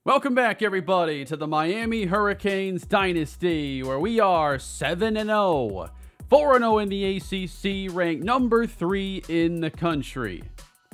Welcome back, everybody, to the Miami Hurricanes Dynasty, where we are 7-0, 4-0 in the ACC, ranked number 3 in the country.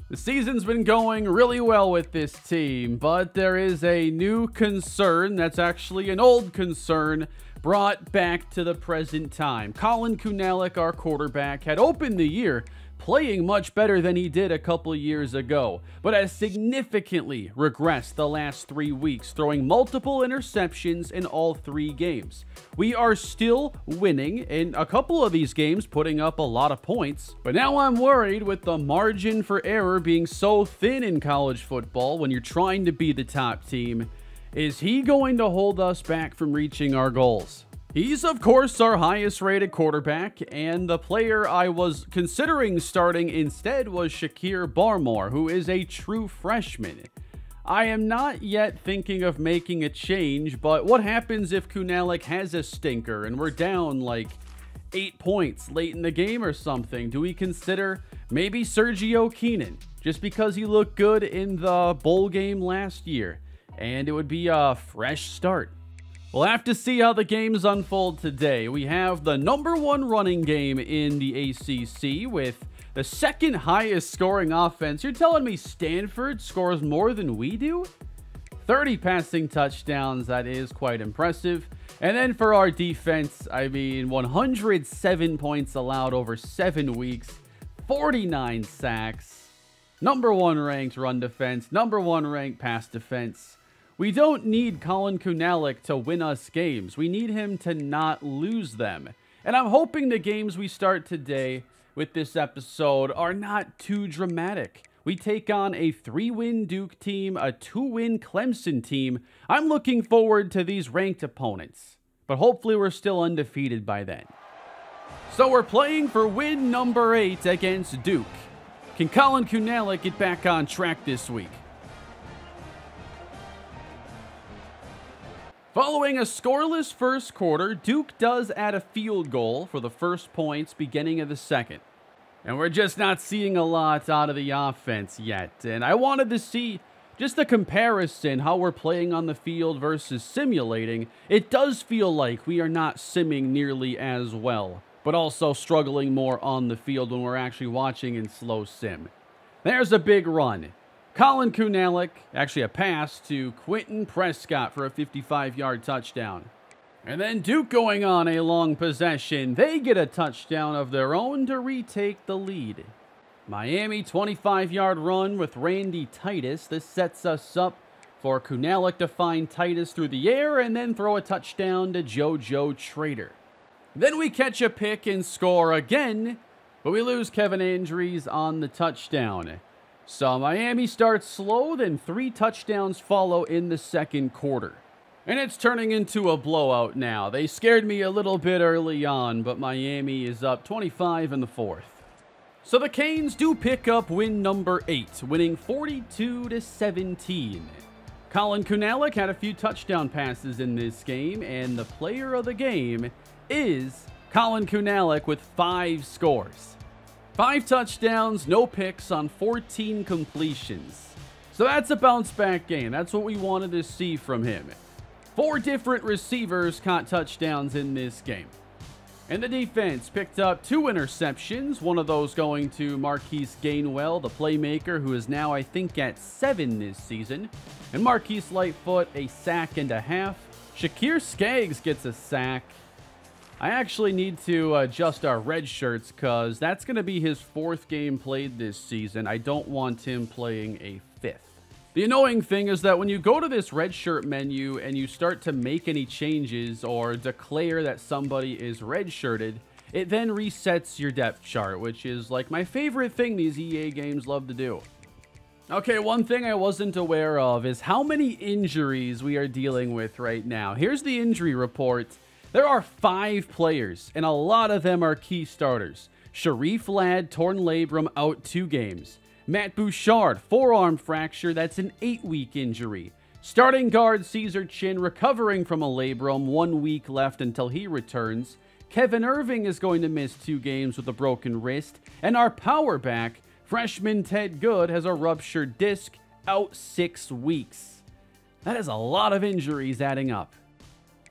The season's been going really well with this team, but there is a new concern that's actually an old concern brought back to the present time. Collin Kunalic, our quarterback, had opened the year playing much better than he did a couple years ago, but has significantly regressed the last 3 weeks, throwing multiple interceptions in all 3 games. We are still winning in a couple of these games, putting up a lot of points, but now I'm worried with the margin for error being so thin in college football when you're trying to be the top team. Is he going to hold us back from reaching our goals? He's, of course, our highest-rated quarterback, and the player I was considering starting instead was Shakir Barmore, who is a true freshman. I am not yet thinking of making a change, but what happens if Kunalic has a stinker and we're down like 8 points late in the game or something? Do we consider maybe Sergio Keenan, just because he looked good in the bowl game last year, and it would be a fresh start? We'll have to see how the games unfold today. We have the #1 running game in the ACC with the second highest scoring offense. You're telling me Stanford scores more than we do? 30 passing touchdowns, that is quite impressive. And then for our defense, 107 points allowed over 7 weeks, 49 sacks, #1 ranked run defense, #1 ranked pass defense. We don't need Collin Kunalic to win us games. We need him to not lose them. And I'm hoping the games we start today with this episode are not too dramatic. We take on a 3-win Duke team, a 2-win Clemson team. I'm looking forward to these ranked opponents, but hopefully we're still undefeated by then. So we're playing for win number 8 against Duke. Can Collin Kunalic get back on track this week? Following a scoreless first quarter, Duke does add a field goal for the first points beginning of the second. And we're just not seeing a lot out of the offense yet. And I wanted to see just a comparison, how we're playing on the field versus simulating. It does feel like we are not simming nearly as well, but also struggling more on the field when we're actually watching in slow sim. There's a big run. Collin Kunalic, actually a pass to Quentin Prescott for a 55-yard touchdown. And then Duke going on a long possession. They get a touchdown of their own to retake the lead. Miami 25-yard run with Randy Titus. This sets us up for Kunalic to find Titus through the air and then throw a touchdown to JoJo Trader. Then we catch a pick and score again, but we lose Kevin Andrews on the touchdown. So Miami starts slow, then 3 touchdowns follow in the second quarter. And it's turning into a blowout now. They scared me a little bit early on, but Miami is up 25 in the 4th. So the Canes do pick up win number 8, winning 42-17. Collin Kunalic had a few touchdown passes in this game, and the player of the game is Collin Kunalic with 5 scores. 5 touchdowns, no picks on 14 completions. So that's a bounce-back game. That's what we wanted to see from him. 4 different receivers caught touchdowns in this game. And the defense picked up 2 interceptions, one of those going to Marquise Gainwell, the playmaker, who is now, I think, at 7 this season. And Marquise Lightfoot, a sack and a half. Shakir Skaggs gets a sack. I actually need to adjust our red shirts because that's going to be his 4th game played this season. I don't want him playing a 5th. The annoying thing is that when you go to this red shirt menu and you start to make any changes or declare that somebody is red shirted, it then resets your depth chart, which is like my favorite thing these EA games love to do. Okay, one thing I wasn't aware of is how many injuries we are dealing with right now. Here's the injury report. There are 5 players, and a lot of them are key starters. Sharif Ladd, torn labrum, out 2 games. Matt Bouchard, forearm fracture, that's an 8-week injury. Starting guard Caesar Chin recovering from a labrum, 1 week left until he returns. Kevin Irving is going to miss 2 games with a broken wrist. And our power back, freshman Ted Good, has a ruptured disc, out 6 weeks. That is a lot of injuries adding up.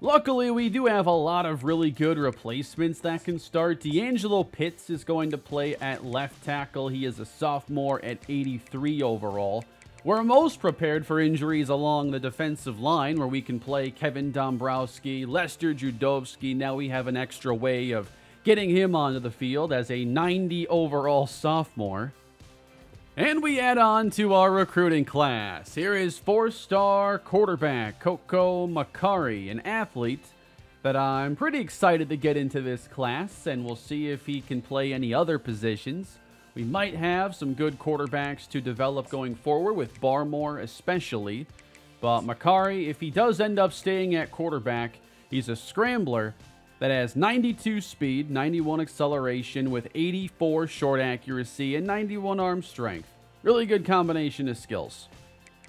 Luckily, we do have a lot of really good replacements that can start. D'Angelo Pitts is going to play at left tackle. He is a sophomore at 83 overall. We're most prepared for injuries along the defensive line, where we can play Kevin Dombrowski, Lester Judovsky. Now we have an extra way of getting him onto the field as a 90 overall sophomore. And we add on to our recruiting class. Here is 4-star quarterback Coco Macari, an athlete that I'm pretty excited to get into this class, and we'll see if he can play any other positions. We might have some good quarterbacks to develop going forward, with Barmore especially. But Macari, if he does end up staying at quarterback, he's a scrambler that has 92 speed, 91 acceleration with 84 short accuracy and 91 arm strength. Really good combination of skills.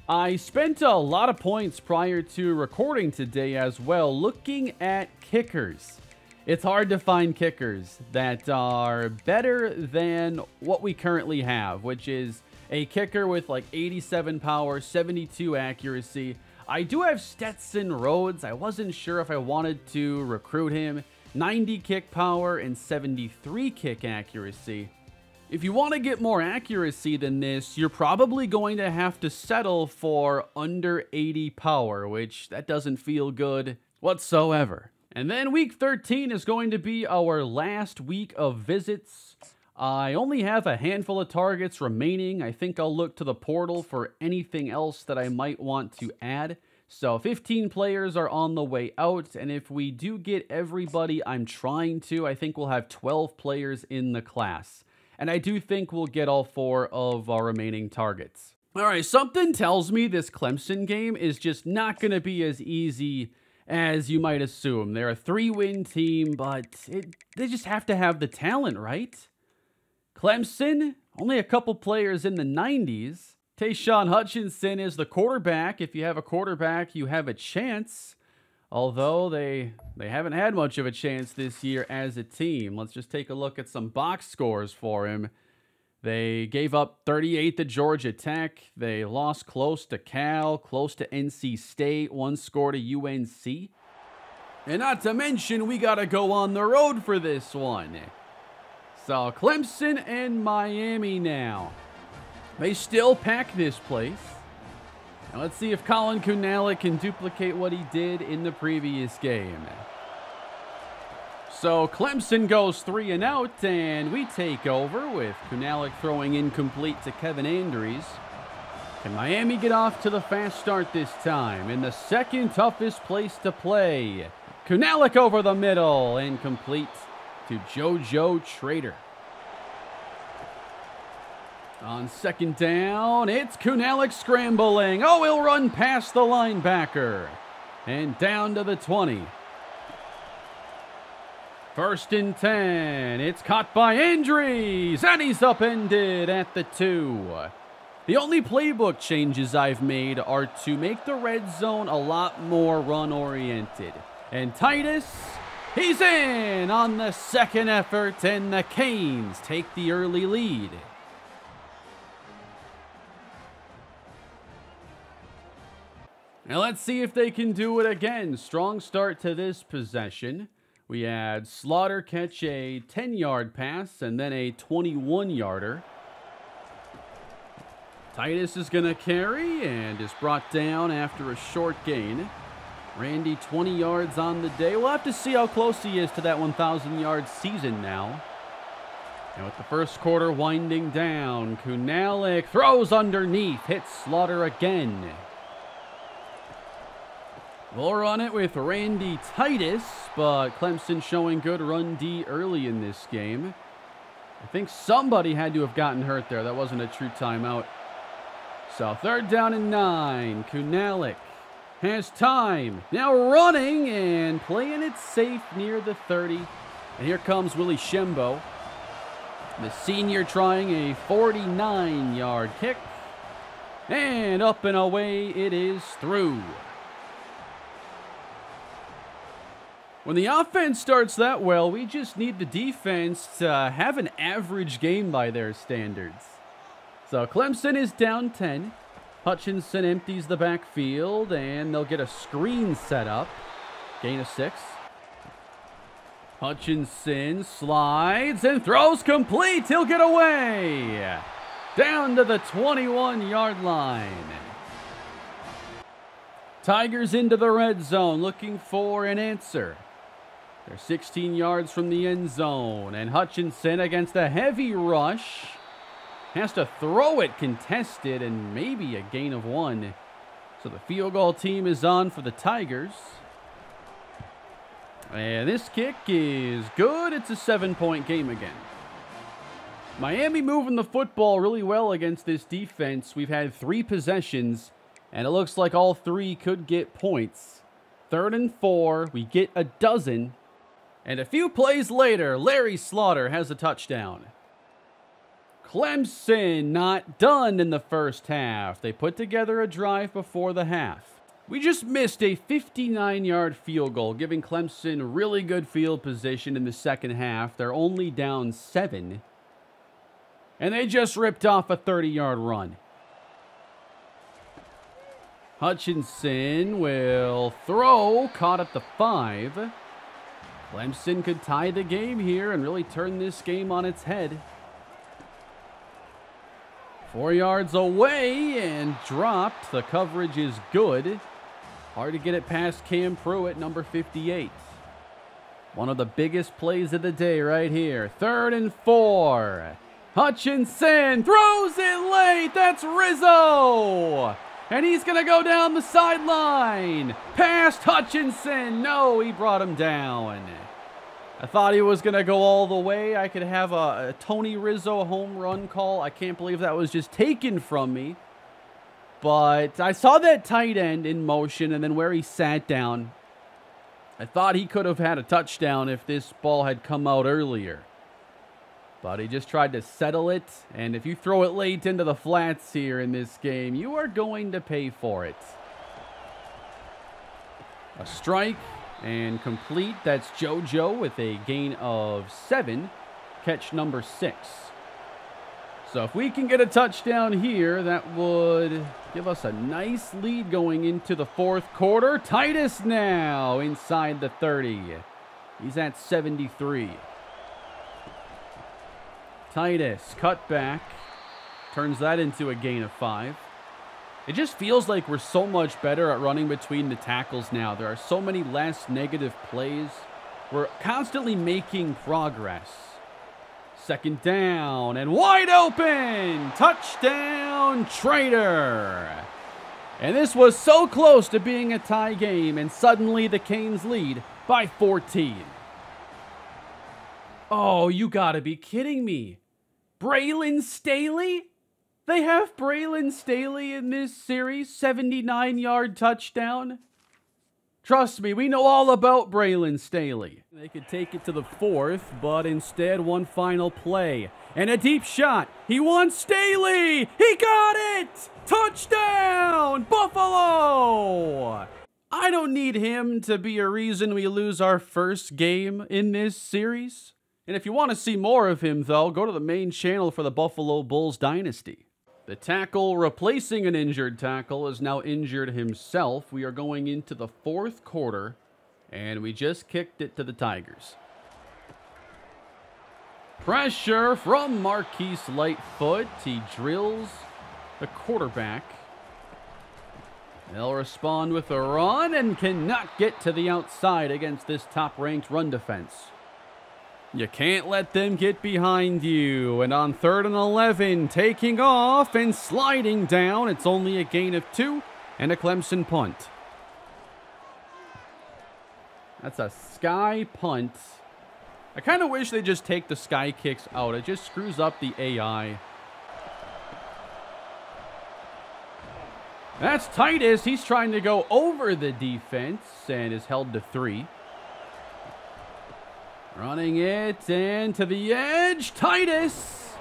I spent a lot of points prior to recording today as well looking at kickers. It's hard to find kickers that are better than what we currently have, which is a kicker with like 87 power, 72 accuracy. I do have Stetson Rhodes. I wasn't sure if I wanted to recruit him. 90 kick power and 73 kick accuracy. If you want to get more accuracy than this, you're probably going to have to settle for under 80 power, which that doesn't feel good whatsoever. And then week 13 is going to be our last week of visits. I only have a handful of targets remaining. I think I'll look to the portal for anything else that I might want to add. So 15 players are on the way out, and if we do get everybody I'm trying to, I think we'll have 12 players in the class. And I do think we'll get all 4 of our remaining targets. All right, something tells me this Clemson game is just not going to be as easy as you might assume. They're a 3-win team, but they just have to have the talent, right? Clemson, only a couple players in the 90s. Tayshaun Hutchinson is the quarterback. If you have a quarterback, you have a chance. Although they haven't had much of a chance this year as a team. Let's just take a look at some box scores for him. They gave up 38 to Georgia Tech. They lost close to Cal, close to NC State, 1 score to UNC. And not to mention, we got to go on the road for this one. So Clemson and Miami now. They still pack this place. Now let's see if Colin Kunalik can duplicate what he did in the previous game. So Clemson goes 3 and out, and we take over with Kunalik throwing incomplete to Kevin Andrews. Can Miami get off to the fast start this time in the second toughest place to play? Kunalik over the middle and complete to JoJo Trader. On second down, it's Kunalik scrambling. Oh, he'll run past the linebacker. And down to the 20. First and 10. It's caught by Andrews, and he's upended at the 2. The only playbook changes I've made are to make the red zone a lot more run-oriented. And Titus, he's in on the second effort, and the Canes take the early lead. Now let's see if they can do it again. Strong start to this possession. We had Slaughter catch a 10-yard pass and then a 21-yarder. Titus is going to carry and is brought down after a short gain. Randy 20 yards on the day. We'll have to see how close he is to that 1,000-yard season now. And with the first quarter winding down, Kunalik throws underneath, hits Slaughter again. We'll run it with Randy Titus, but Clemson showing good run D early in this game. I think somebody had to have gotten hurt there. That wasn't a true timeout. So third down and 9. Kunalik has time. Now running and playing it safe near the 30. And here comes Willie Shembo. The senior trying a 49-yard kick. And up and away it is through. When the offense starts that well, we just need the defense to have an average game by their standards. So Clemson is down 10. Hutchinson empties the backfield, and they'll get a screen set up. Gain of 6. Hutchinson slides and throws complete. He'll get away. Down to the 21-yard line. Tigers into the red zone looking for an answer. They're 16 yards from the end zone, and Hutchinson against a heavy rush has to throw it contested and maybe a gain of 1. So the field goal team is on for the Tigers. And this kick is good. It's a 7-point game again. Miami moving the football really well against this defense. We've had 3 possessions, and it looks like all 3 could get points. 3rd and 4, we get a dozen. And a few plays later, Larry Slaughter has a touchdown. Clemson not done in the first half. They put together a drive before the half. We just missed a 59-yard field goal, giving Clemson really good field position in the second half. They're only down 7. And they just ripped off a 30-yard run. Hutchinson will throw, caught at the 5. Clemson could tie the game here and really turn this game on its head. 4 yards away and dropped. The coverage is good. Hard to get it past Cam Pruitt, number 58. One of the biggest plays of the day right here. 3rd and 4. Hutchinson throws it late. That's Rizzo. And he's going to go down the sideline. Past Hutchinson. No, he brought him down. I thought he was going to go all the way. I could have a Tony Rizzo home run call. I can't believe that was just taken from me. But I saw that tight end in motion, and then where he sat down, I thought he could have had a touchdown if this ball had come out earlier. But he just tried to settle it, and if you throw it late into the flats here in this game, you are going to pay for it. A strike and complete. That's JoJo with a gain of 7. Catch number 6. So if we can get a touchdown here, that would give us a nice lead going into the 4th quarter. Titus now inside the 30. He's at 73. Titus, cut back, turns that into a gain of 5. It just feels like we're so much better at running between the tackles now. There are so many less negative plays. We're constantly making progress. 2nd down and wide open. Touchdown, Trader. And this was so close to being a tie game, and suddenly the Canes lead by 14. Oh, you gotta be kidding me. Braylon Staley? They have Braylon Staley in this series, 79-yard touchdown. Trust me, we know all about Braylon Staley. They could take it to the 4th, but instead one final play. And a deep shot. He wants Staley. He got it. Touchdown, Buffalo. I don't need him to be a reason we lose our first game in this series. And if you want to see more of him, though, go to the main channel for the Buffalo Bulls Dynasty. The tackle replacing an injured tackle is now injured himself. We are going into the 4th quarter, and we just kicked it to the Tigers. Pressure from Marquise Lightfoot. He drills the quarterback. They'll respond with a run and cannot get to the outside against this top-ranked run defense. You can't let them get behind you. And on 3rd and 11, taking off and sliding down. It's only a gain of 2 and a Clemson punt. That's a sky punt. I kind of wish they just take the sky kicks out. It just screws up the AI. That's Titus. He's trying to go over the defense and is held to 3. Running it and to the edge. Titus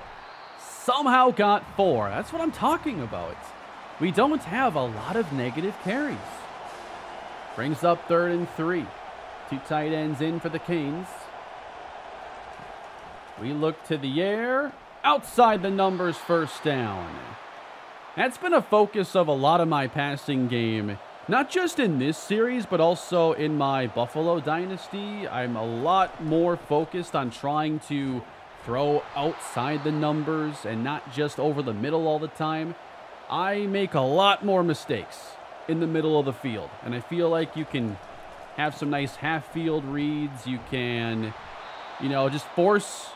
somehow got 4. That's what I'm talking about. We don't have a lot of negative carries. Brings up 3rd and 3. 2 tight ends in for the Canes. We look to the air. Outside the numbers, 1st down. That's been a focus of a lot of my passing game, not just in this series, but also in my Buffalo Dynasty. I'm a lot more focused on trying to throw outside the numbers and not just over the middle all the time. I make a lot more mistakes in the middle of the field, and I feel like you can have some nice half-field reads. You can, just force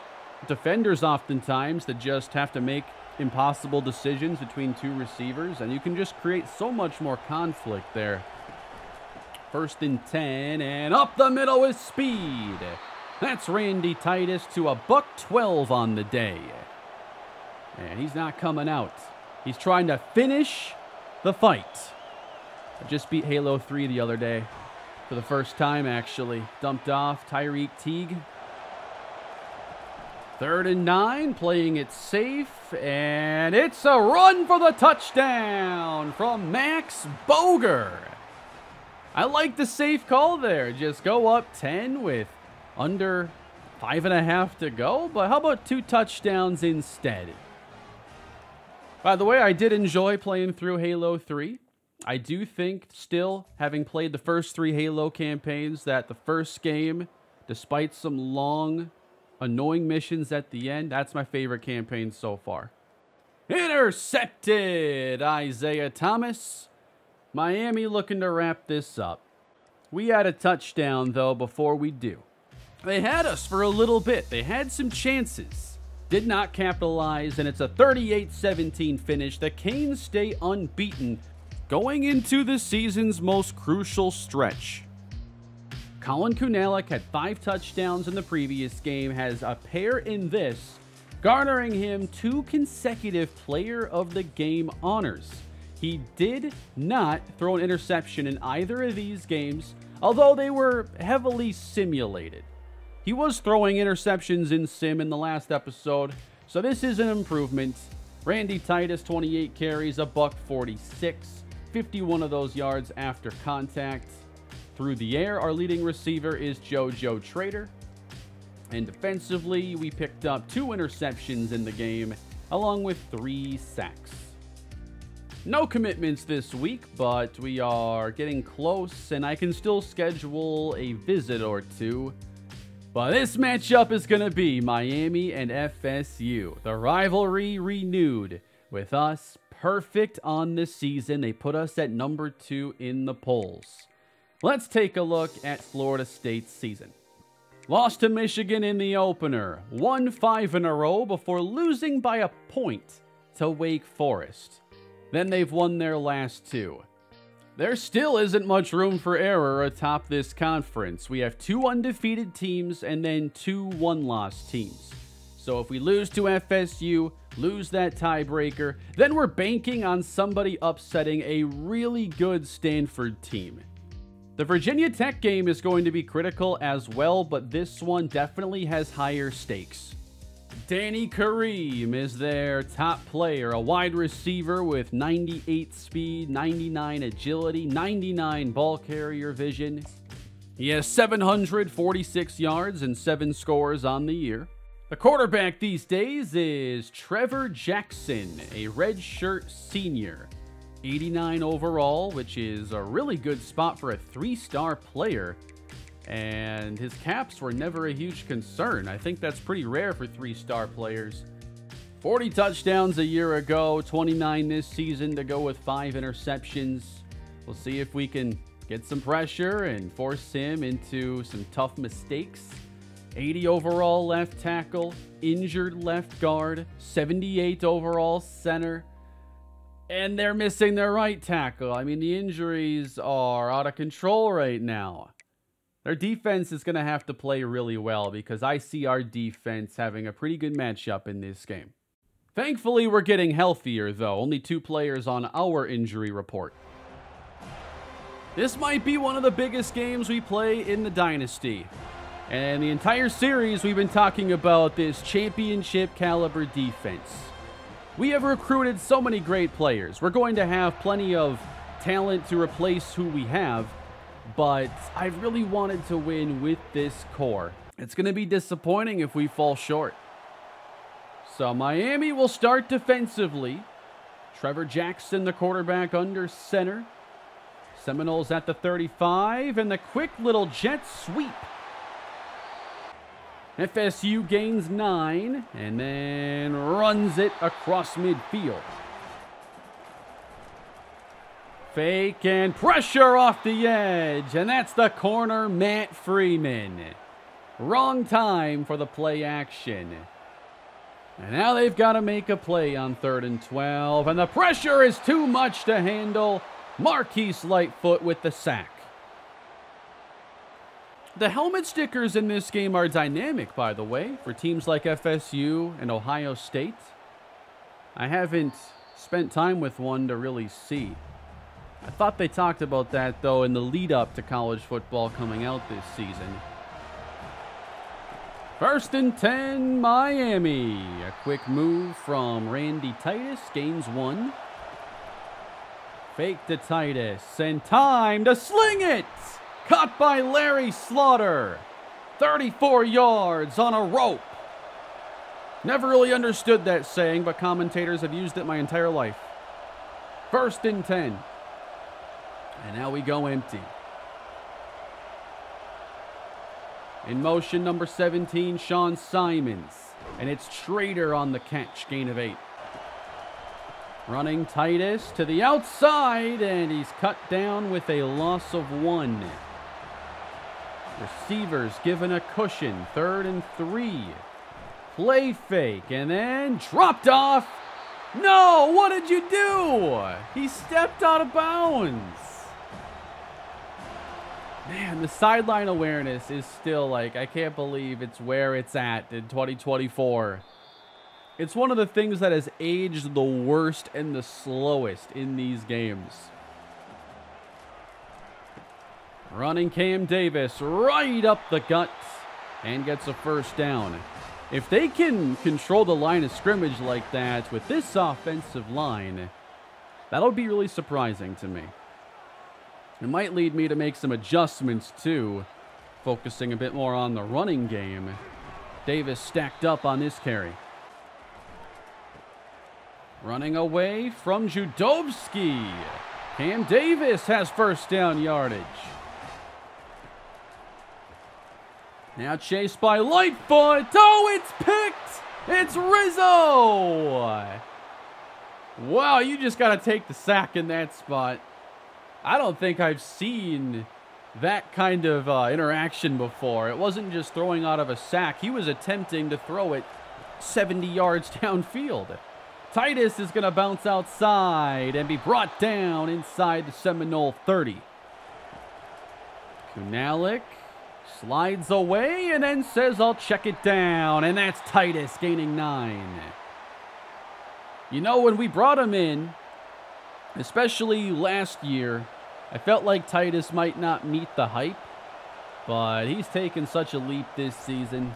defenders oftentimes to just have to make impossible decisions between two receivers, and you can just create so much more conflict there. 1st and 10, and up the middle with speed. That's Randy Titus to a $112 on the day. And he's not coming out. He's trying to finish the fight. I just beat Halo 3 the other day. For the first time, actually. Dumped off Tyreek Teague. 3rd and 9, playing it safe. And it's a run for the touchdown from Max Boger. I like the safe call there. Just go up 10 with under 5.5 to go. But how about 2 touchdowns instead? By the way, I did enjoy playing through Halo 3. I do think still, having played the first 3 Halo campaigns, that the first game, despite some long, annoying missions at the end, that's my favorite campaign so far. Intercepted! Isaiah Thomas. Miami looking to wrap this up. We had a touchdown, though, before we do. They had us for a little bit. They had some chances. Did not capitalize, and it's a 38-17 finish. The Canes stay unbeaten going into the season's most crucial stretch. Colin Kunalik had 5 touchdowns in the previous game, has a pair in this, garnering him 2 consecutive Player of the Game honors. He did not throw an interception in either of these games, although they were heavily simulated. He was throwing interceptions in sim in the last episode, so this is an improvement. Randy Titus, 28 carries, a $146. 51 of those yards after contact. Through the air, our leading receiver is JoJo Trader. And defensively, we picked up 2 interceptions in the game, along with 3 sacks. No commitments this week, but we are getting close, and I can still schedule a visit or 2. But this matchup is going to be Miami and FSU. The rivalry renewed with us perfect on this season. They put us at number 2 in the polls. Let's take a look at Florida State's season. Lost to Michigan in the opener. Won 5 in a row before losing by a point to Wake Forest. Then they've won their last 2. There still isn't much room for error atop this conference. We have 2 undefeated teams and then 2 one-loss teams. So if we lose to FSU, lose that tiebreaker, then we're banking on somebody upsetting a really good Stanford team. The Virginia Tech game is going to be critical as well, but this one definitely has higher stakes. Danny Kareem is their top player, a wide receiver with 98 speed, 99 agility, 99 ball carrier vision. He has 746 yards and 7 scores on the year. The quarterback these days is Trevor Jackson, a redshirt senior. 89 overall, which is a really good spot for a 3-star player. And his caps were never a huge concern. I think that's pretty rare for 3-star players. 40 touchdowns a year ago, 29 this season to go with 5 interceptions. We'll see if we can get some pressure and force him into some tough mistakes. 80 overall left tackle, injured left guard, 78 overall center. And they're missing their right tackle. I mean, the injuries are out of control right now. Their defense is going to have to play really well because I see our defense having a pretty good matchup in this game. Thankfully, we're getting healthier, though. Only 2 players on our injury report. This might be one of the biggest games we play in the Dynasty. And the entire series, we've been talking about this championship caliber defense. We have recruited so many great players. We're going to have plenty of talent to replace who we have. But I really wanted to win with this core. It's going to be disappointing if we fall short. So Miami will start defensively. Trevor Jackson, the quarterback, under center. Seminoles at the 35, and the quick little jet sweep. FSU gains 9, and then runs it across midfield. Fake and pressure off the edge, and that's the corner, Matt Freeman. Wrong time for the play action. And now they've got to make a play on 3rd and 12, and the pressure is too much to handle. Marquise Lightfoot with the sack. The helmet stickers in this game are dynamic, by the way, for teams like FSU and Ohio State. I haven't spent time with one to really see. I thought they talked about that, though, in the lead-up to college football coming out this season. 1st and 10, Miami. A quick move from Randy Titus, gains 1. Fake to Titus, and time to sling it! Caught by Larry Slaughter. 34 yards on a rope. Never really understood that saying, but commentators have used it my entire life. 1st and 10. And now we go empty. In motion, number 17, Sean Simons. And it's Schrader on the catch, gain of 8. Running Titus to the outside, and he's cut down with a loss of 1. Receivers given a cushion, 3rd and 3. Play fake, and then dropped off. No, what did you do? He stepped out of bounds. Man, the sideline awareness is still like, I can't believe it's where it's at in 2024. It's one of the things that has aged the worst and the slowest in these games. Running Cam Davis right up the gut and gets a 1st down. If they can control the line of scrimmage like that with this offensive line, that'll be really surprising to me. It might lead me to make some adjustments too, focusing a bit more on the running game. Davis stacked up on this carry. Running away from Judovsky. Cam Davis has 1st down yardage. Now chased by Lightfoot. Oh, it's picked. It's Rizzo. Wow, you just got to take the sack in that spot. I don't think I've seen that kind of interaction before. It wasn't just throwing out of a sack. He was attempting to throw it 70 yards downfield. Titus is going to bounce outside and be brought down inside the Seminole 30. Kunalik slides away and then says, I'll check it down. And that's Titus gaining 9. You know, when we brought him in, especially last year, I felt like Titus might not meet the hype, but he's taken such a leap this season.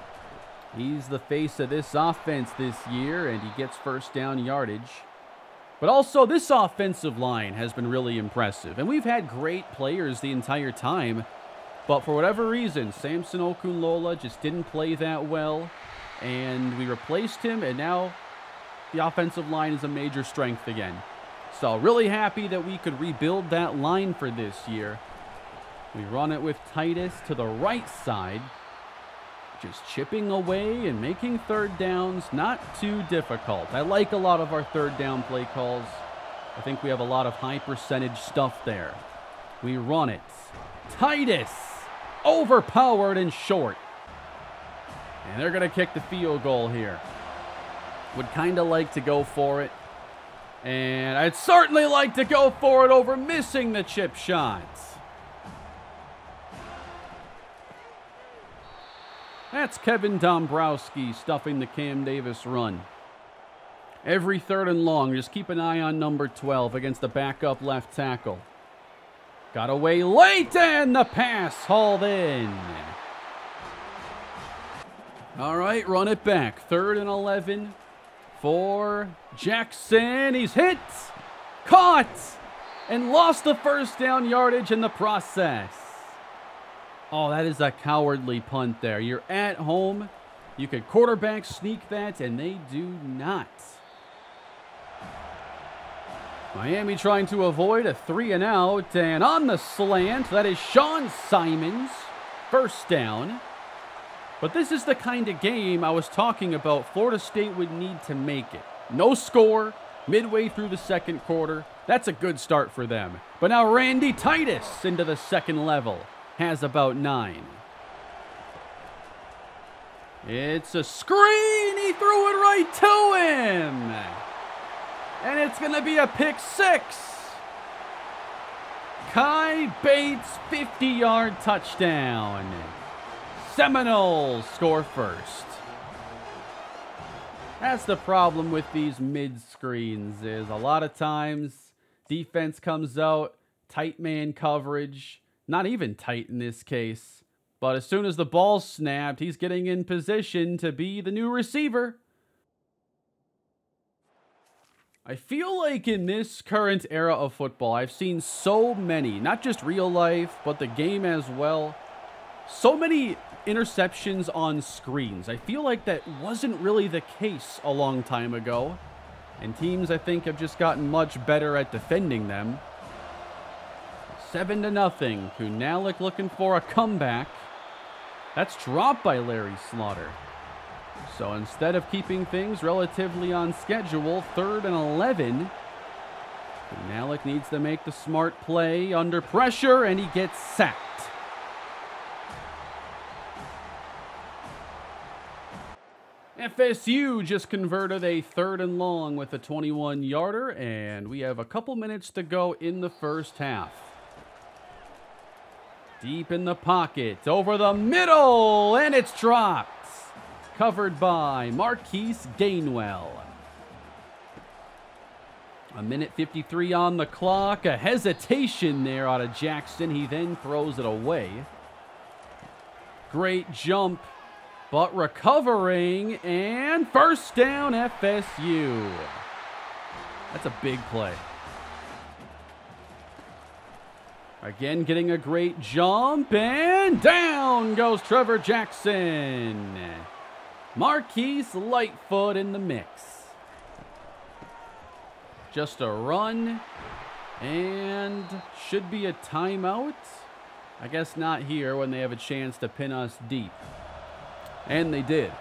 He's the face of this offense this year, and he gets 1st down yardage. But also, this offensive line has been really impressive, and we've had great players the entire time, but for whatever reason, Samson Okunlola just didn't play that well, and we replaced him, and now the offensive line is a major strength again. So really happy that we could rebuild that line for this year. We run it with Titus to the right side. Just chipping away and making 3rd downs not too difficult. I like a lot of our 3rd down play calls. I think we have a lot of high percentage stuff there. We run it. Titus, overpowered and short. And they're going to kick the field goal here. Would kind of like to go for it. And I'd certainly like to go for it over missing the chip shots. That's Kevin Dombrowski stuffing the Cam Davis run. Every 3rd and long, just keep an eye on number 12 against the backup left tackle. Got away late, and the pass hauled in. All right, run it back. 3rd and 11 for Jackson. He's hit, caught, and lost the 1st down yardage in the process. Oh, that is a cowardly punt there. You're at home. You could quarterback sneak that, and they do not. Miami trying to avoid a 3-and-out, and on the slant, that is Sean Simons. First down. But this is the kind of game I was talking about Florida State would need to make it. No score, midway through the second quarter. That's a good start for them. But now Randy Titus into the second level. Has about 9. It's a screen. He threw it right to him. And it's going to be a pick 6. Kai Bates, 50-yard touchdown. Seminoles score first. That's the problem with these mid-screens is a lot of times defense comes out, tight man coverage, not even tight in this case. But as soon as the ball's snapped, he's getting in position to be the new receiver. I feel like in this current era of football, I've seen so many, not just real life, but the game as well, so many interceptions on screens. I feel like that wasn't really the case a long time ago. And teams, I think, have just gotten much better at defending them. 7-0. Kunalik looking for a comeback. That's dropped by Larry Slaughter. So instead of keeping things relatively on schedule, 3rd and 11. Kunalik needs to make the smart play under pressure, and he gets sacked. FSU just converted a 3rd and long with a 21-yarder, and we have a couple minutes to go in the first half. Deep in the pocket, over the middle, and it's dropped. Covered by Marquise Gainwell. 1:53 on the clock. A hesitation there out of Jackson. He then throws it away. Great jump, but recovering, and first down FSU. That's a big play. Again, getting a great jump, and down goes Trevor Jackson. Marquise Lightfoot in the mix. Just a run, and should be a timeout. I guess not here when they have a chance to pin us deep. And they did.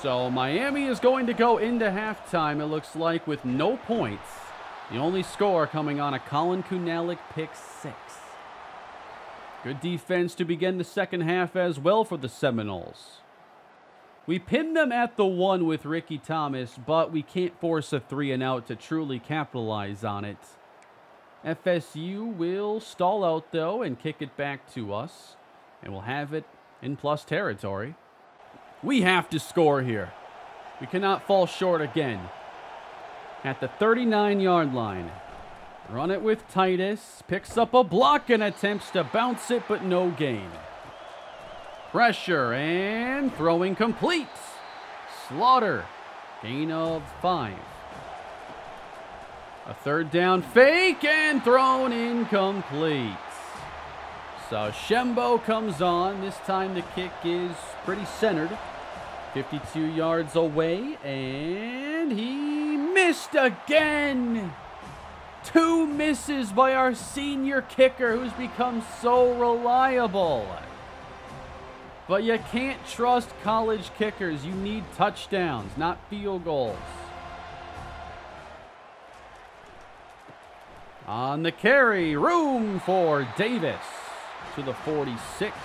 So Miami is going to go into halftime, it looks like, with no points. The only score coming on a Colin Kunalik pick 6. Good defense to begin the second half as well for the Seminoles. We pinned them at the 1 with Ricky Thomas, but we can't force a 3-and-out to truly capitalize on it. FSU will stall out, though, and kick it back to us. And we'll have it in plus territory. We have to score here. We cannot fall short again. At the 39-yard line. Run it with Titus. Picks up a block and attempts to bounce it, but no gain. Pressure and throwing complete. Slaughter. Gain of 5. A 3rd down fake and thrown incomplete. So Shembo comes on. This time the kick is pretty centered. 52 yards away, and he missed again. 2 misses by our senior kicker who's become so reliable. But you can't trust college kickers. You need touchdowns, not field goals. On the carry, room for Davis to the 46.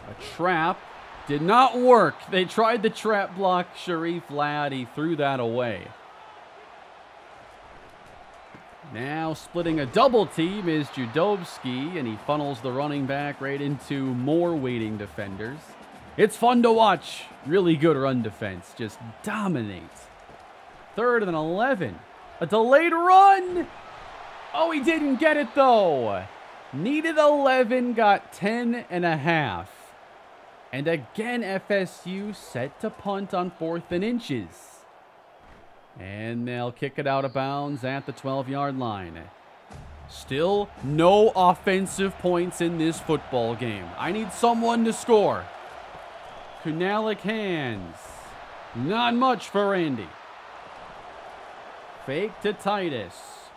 A trap did not work. They tried the trap block Sharif Ladd. He threw that away. Now splitting a double team is Judovsky, and he funnels the running back right into more waiting defenders. It's fun to watch. Really good run defense. Just dominates. 3rd and 11. A delayed run. Oh, he didn't get it, though. Needed 11, got 10.5. And again, FSU set to punt on 4th and inches. And they'll kick it out of bounds at the 12-yard line. Still no offensive points in this football game. I need someone to score. Kunalik hands. Not much for Randy. Fake to Titus.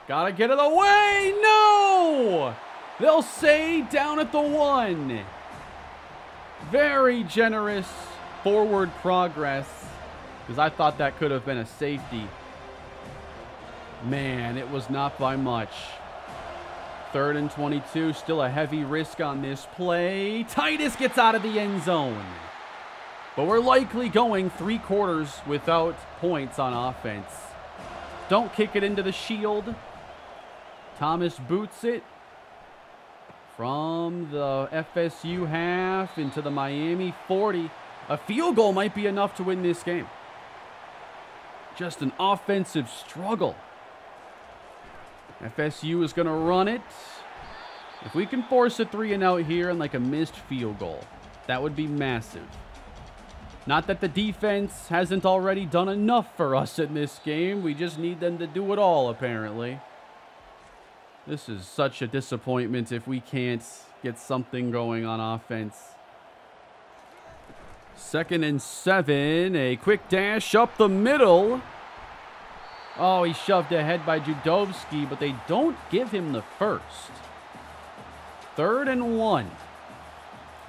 Gotta get it away. No! They'll say down at the 1. Very generous forward progress, because I thought that could have been a safety. Man, it was not by much. 3rd and 22, still a heavy risk on this play. Titus gets out of the end zone. But we're likely going 3 quarters without points on offense. Don't kick it into the shield. Thomas boots it from the FSU half into the Miami 40. A field goal might be enough to win this game. Just an offensive struggle. FSU is going to run it. If we can force a 3-and-out here and like a missed field goal, that would be massive. Not that the defense hasn't already done enough for us in this game. We just need them to do it all, apparently. This is such a disappointment if we can't get something going on offense. 2nd and 7. A quick dash up the middle. Oh, he shoved ahead by Judovsky, but they don't give him the first. 3rd and 1.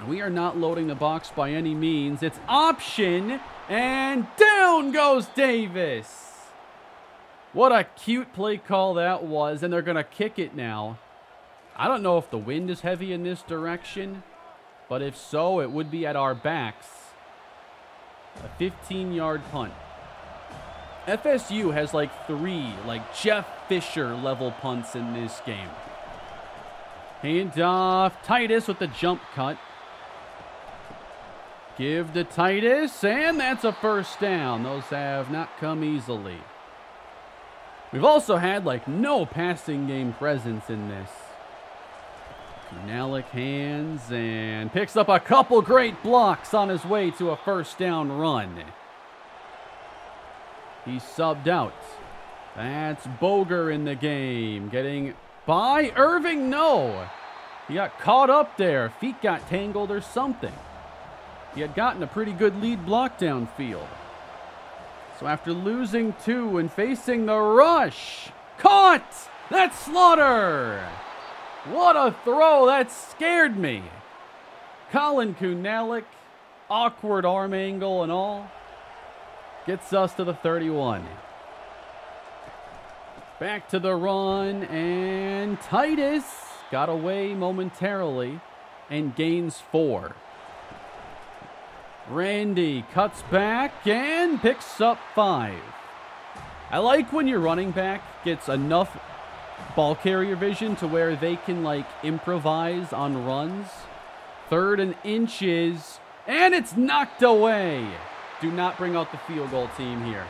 We are not loading the box by any means. It's option, and down goes Davis. What a cute play call that was, and they're going to kick it now. I don't know if the wind is heavy in this direction, but if so, it would be at our backs. A 15-yard punt. FSU has like 3, like Jeff Fisher level punts in this game. Handoff, Titus with the jump cut. Give to Titus, and that's a first down. Those have not come easily. We've also had like no passing game presence in this. Kunalik hands and picks up a couple great blocks on his way to a first down run. He's subbed out. That's Boger in the game. Getting by Irving. No. He got caught up there. Feet got tangled or something. He had gotten a pretty good lead block downfield. So after losing 2 and facing the rush, caught! That's Slaughter! What a throw! That scared me. Colin Kunalik, awkward arm angle and all, gets us to the 31. Back to the run, and Titus got away momentarily and gains 4. Randy cuts back and picks up 5. I like when your running back gets enough ball carrier vision to where they can like improvise on runs. 3rd and inches, and it's knocked away. Do not bring out the field goal team here.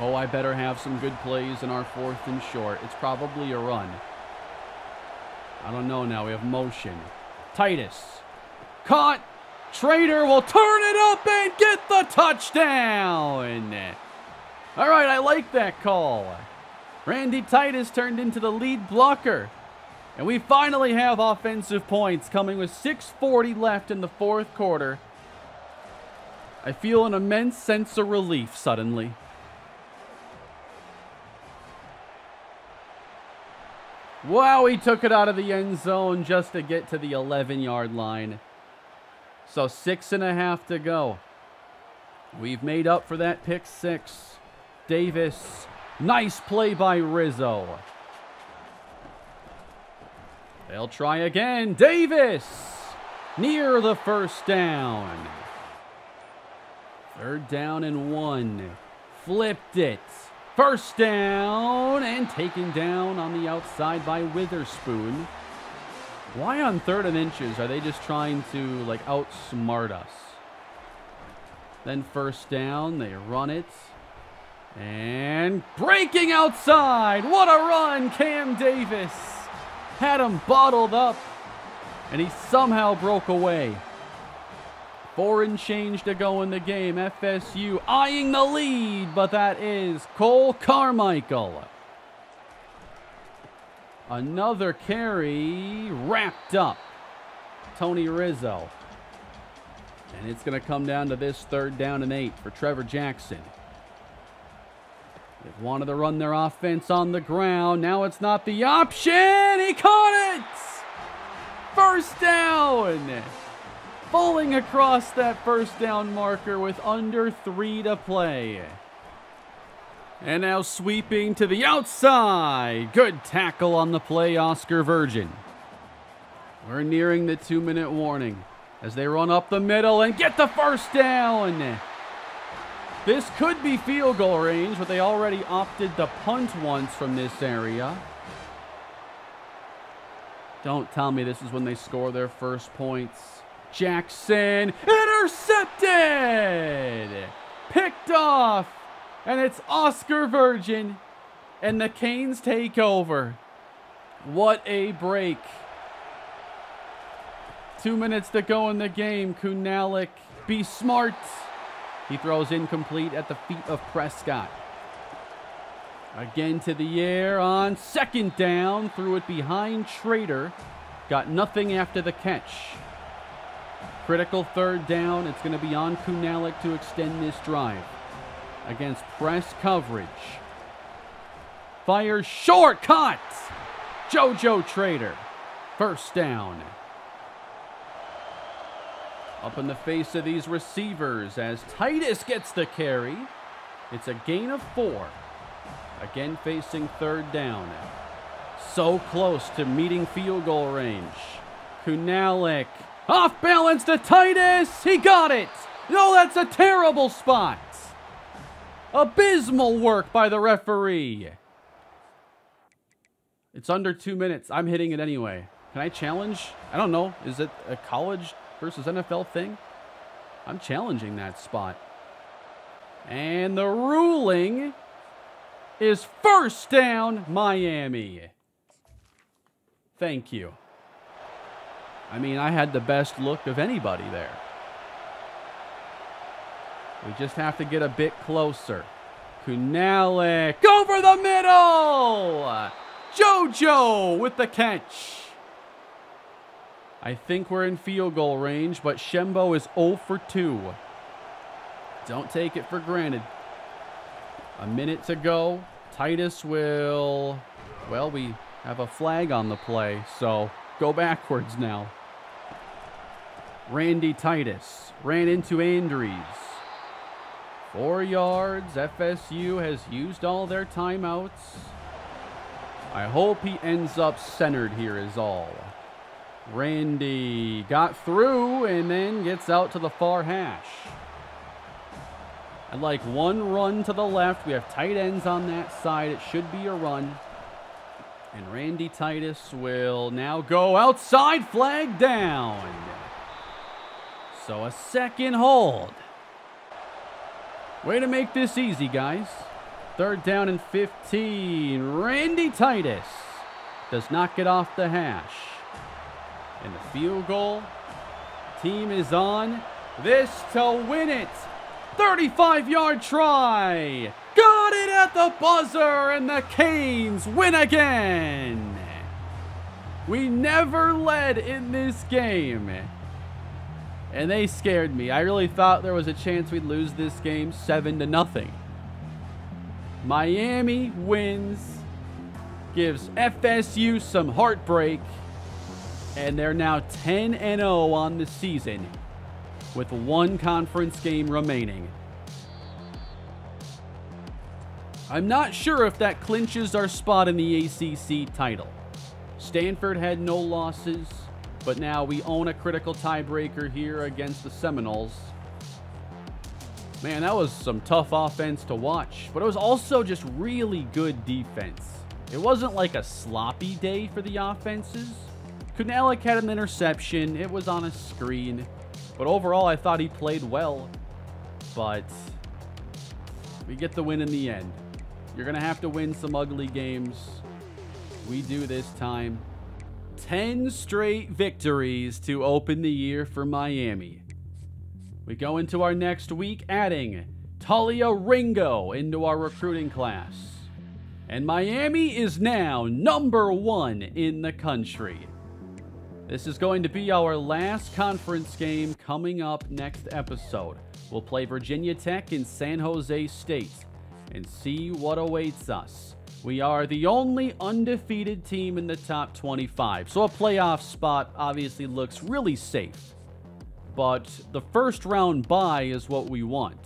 Oh, I better have some good plays in our 4th and short. It's probably a run. I don't know now. We have motion. Titus. Caught. Trader will turn it up and get the touchdown. All right, I like that call. Randy Titus turned into the lead blocker. And we finally have offensive points coming with 6:40 left in the 4th quarter. I feel an immense sense of relief suddenly. Wow, he took it out of the end zone just to get to the 11-yard line. So 6.5 to go. We've made up for that pick 6. Davis, nice play by Rizzo. They'll try again. Davis, near the first down. 3rd down and 1. Flipped it. First down, and taken down on the outside by Witherspoon. Why on 3rd and inches? Are they just trying to like outsmart us? Then first down, they run it. And breaking outside. What a run, Cam Davis. Had him bottled up, and he somehow broke away. 4 and change to go in the game. FSU eyeing the lead, but that is Cole Carmichael. Another carry wrapped up. Tony Rizzo. And it's going to come down to this 3rd down and 8 for Trevor Jackson. They wanted to run their offense on the ground. Now it's not the option. He caught it! First down! Falling across that first down marker with under 3 to play. And now sweeping to the outside. Good tackle on the play, Oscar Virgin. We're nearing the 2-minute warning as they run up the middle and get the first down. This could be field goal range, but they already opted to punt once from this area. Don't tell me this is when they score their first points. Jackson, intercepted! Picked off! And it's Oscar Virgin, and the Canes take over. What a break. 2 minutes to go in the game. Kunalik, be smart. He throws incomplete at the feet of Prescott. Again to the air on second down. Threw it behind Trader. Got nothing after the catch. Critical third down. It's going to be on Kunalik to extend this drive against press coverage. Fires short, caught. JoJo Trader. First down. Up in the face of these receivers as Titus gets the carry. It's a gain of 4. Again facing third down. So close to meeting field goal range. Kunalik. Off balance to Titus. He got it. No, that's a terrible spot. Abysmal work by the referee. It's under 2 minutes. I'm hitting it anyway. Can I challenge? I don't know. Is it a college versus NFL thing? I'm challenging that spot. And the ruling is first down, Miami. Thank you. I mean, I had the best look of anybody there. We just have to get a bit closer. Kunalik over the middle. JoJo with the catch. I think we're in field goal range, but Shembo is 0 for 2. Don't take it for granted. A minute to go. Titus will... Well, we have a flag on the play, so go backwards now. Randy Titus ran into Andrews. 4 yards. FSU has used all their timeouts. I hope he ends up centered here is all. Randy got through and then gets out to the far hash. I'd like one run to the left. We have tight ends on that side. It should be a run. And Randy Titus will now go outside, flag down. So a second hold. Way to make this easy, guys. Third down and 15. Randy Titus does not get off the hash. And the field goal. Team is on this to win it. 35-yard try. Got it at the buzzer, and the Canes win again. We never led in this game. And they scared me. I really thought there was a chance we'd lose this game 7-0. Miami wins. Gives FSU some heartbreak. And they're now 10-0 on the season with one conference game remaining. I'm not sure if that clinches our spot in the ACC title. Stanford had no losses, but now we own a critical tiebreaker here against the Seminoles. Man, that was some tough offense to watch, but it was also just really good defense. It wasn't like a sloppy day for the offenses. Kunalik had an interception. It was on a screen. But overall, I thought he played well. But we get the win in the end. You're going to have to win some ugly games. We do this time. 10 straight victories to open the year for Miami. We go into our next week adding Talia Ringo into our recruiting class. And Miami is now #1 in the country. This is going to be our last conference game coming up next episode. We'll play Virginia Tech and San Jose State. and see what awaits us. We are the only undefeated team in the top 25, so a playoff spot obviously looks really safe. But the first round bye is what we want.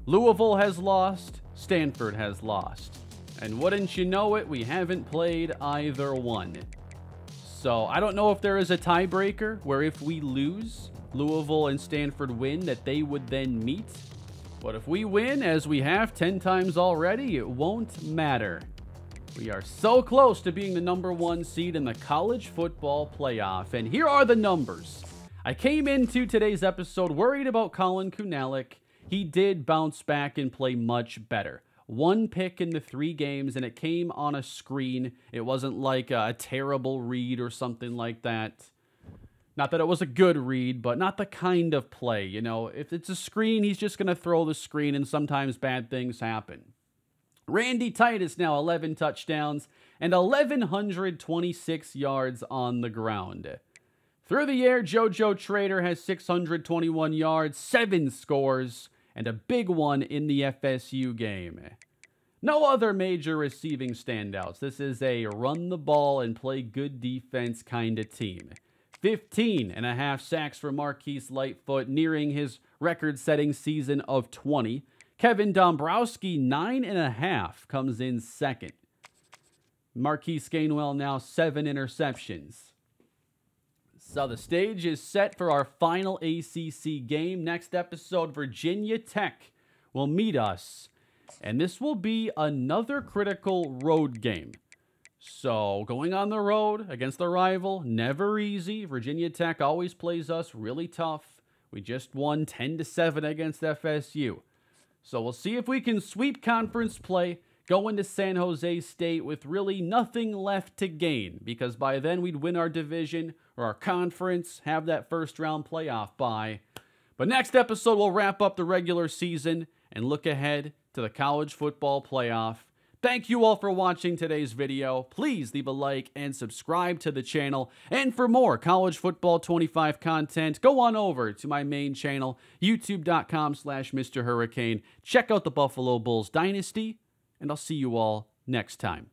Louisville has lost, Stanford has lost. And wouldn't you know it, we haven't played either one. So I don't know if there is a tiebreaker where if we lose, Louisville and Stanford win, that they would then meet. But if we win, as we have 10 times already, it won't matter. We are so close to being the #1 seed in the college football playoff. And here are the numbers. I came into today's episode worried about Colin Kunalik. He did bounce back and play much better. 1 pick in the 3 games, and it came on a screen. It wasn't like a terrible read or something like that. Not that it was a good read, but not the kind of play. You know, if it's a screen, he's just going to throw the screen, and sometimes bad things happen. Randy Titus now 11 touchdowns and 1,126 yards on the ground. Through the air, JoJo Trader has 621 yards, 7 scores, and a big one in the FSU game. No other major receiving standouts. This is a run the ball and play good defense kind of team. 15.5 sacks for Marquise Lightfoot, nearing his record-setting season of 20. Kevin Dombrowski, 9.5, comes in second. Marquise Gainwell now 7 interceptions. So the stage is set for our final ACC game. Next episode, Virginia Tech will meet us. And this will be another critical road game. So going on the road against a rival, never easy. Virginia Tech always plays us really tough. We just won 10-7 against FSU. So we'll see if we can sweep conference play, go into San Jose State with really nothing left to gain, because by then we'd win our division or our conference, have that first round playoff bye. But next episode, we'll wrap up the regular season and look ahead to the college football playoff. Thank you all for watching today's video. Please leave a like and subscribe to the channel. And for more College Football 25 content, go on over to my main channel, youtube.com/MrHurricane. Check out the Buffalo Bulls Dynasty, and I'll see you all next time.